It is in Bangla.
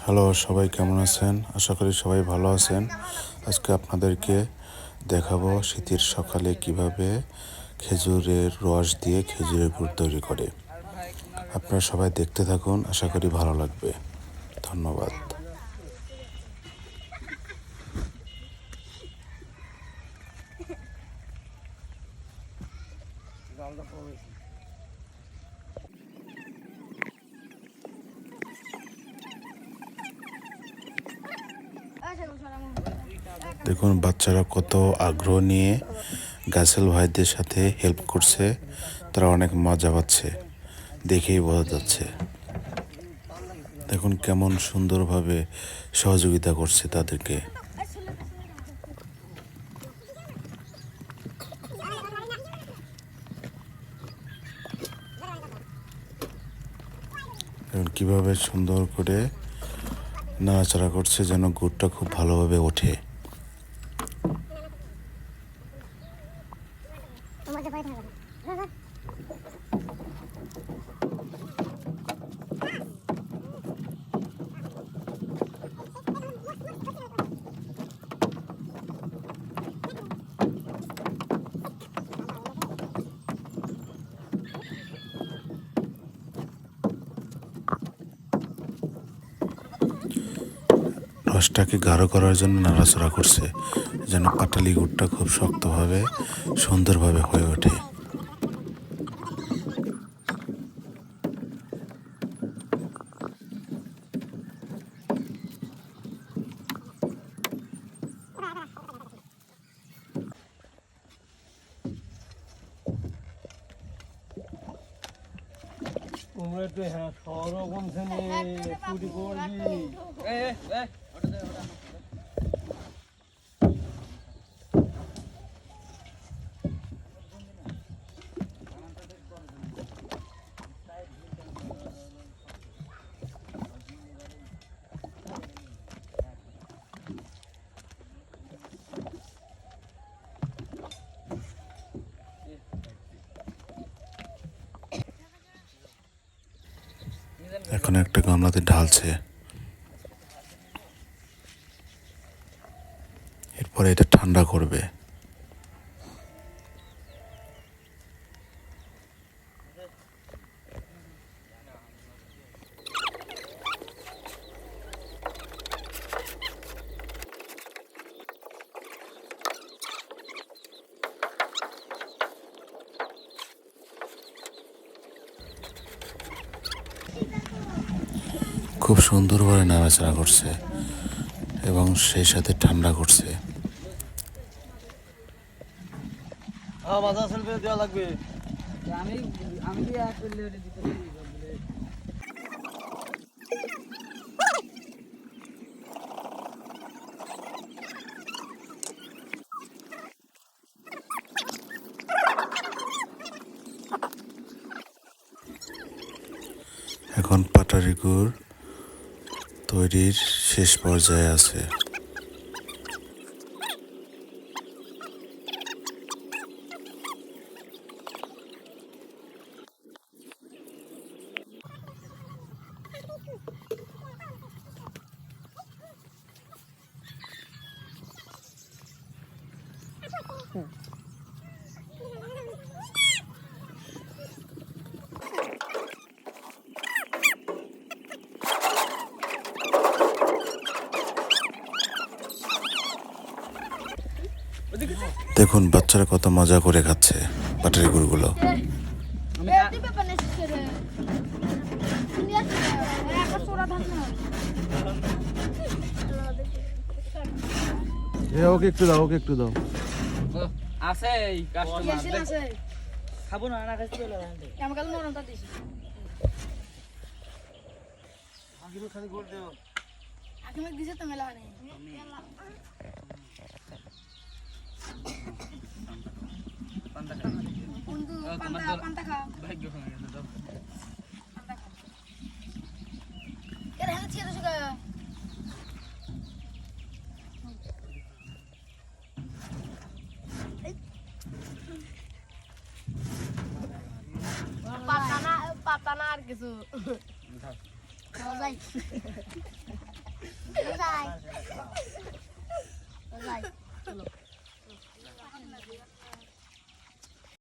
হ্যালো, সবাই কেমন আছেন? আশা করি সবাই ভালো আছেন। আজকে আপনাদেরকে দেখাবো শীতের সকালে কিভাবে খেজুরের রস দিয়ে খেজুরের গুড় তৈরি করে। আপনারা সবাই দেখতে থাকুন, আশা করি ভালো লাগবে। ধন্যবাদ। দেখুন বাচ্চারা কত আগ্রহ নিয়ে গাছেল ভাইদের সাথে হেল্প করছে। তারা অনেক মজা পাচ্ছে, দেখেই বোঝা যাচ্ছে। দেখুন কেমন সুন্দরভাবে সহযোগিতা করছে তাদেরকে। এবং কিভাবে সুন্দর করে নাড়াচাড়া করছে যেন গুড়টা খুব ভালোভাবে ওঠে। রসটাকে গাঢ় করার জন্য নাড়াচাড়া করছে যেন পাটালি গুড়টা খুব শক্তভাবে সুন্দরভাবে হয়ে ওঠে। তোমরা তো হ্যাঁ সরকম থেকে চুরি করবি। এখন একটা গামলাতে ঢালছে, এরপরে এটা ঠান্ডা করবে। খুব সুন্দরভাবে নাড়াচাড়া করছে এবং সেই সাথে ঠান্ডা করছে। বাজার সেলফে দেওয়া লাগবে। আমি আমি কি এক করলে ওটা দিতে পারি বলে। এখন পাটালি গুড় তৈরির শেষ পর্যায়ে আছে। দেখুন বাচ্চারা কত মজা করে খাচ্ছে পাটালি গুড়গুলো। ওকে একটু দাও, ওকে একটু দাও। আছে এই কাস্টমার আছে খাবো না না খাইতে বলে আমি কাল নরমটা দিছি আগে খালি গোল দাও। আগে মে দিছে তো মেলা নেই পান্তা খা বন্ধু পান্তা খা ভাগ্য হয়ে গেছে দাও পান্তা খা এর হাতে ছিল সুগা পাতা না আর কিছু খাওয়া যায় চলো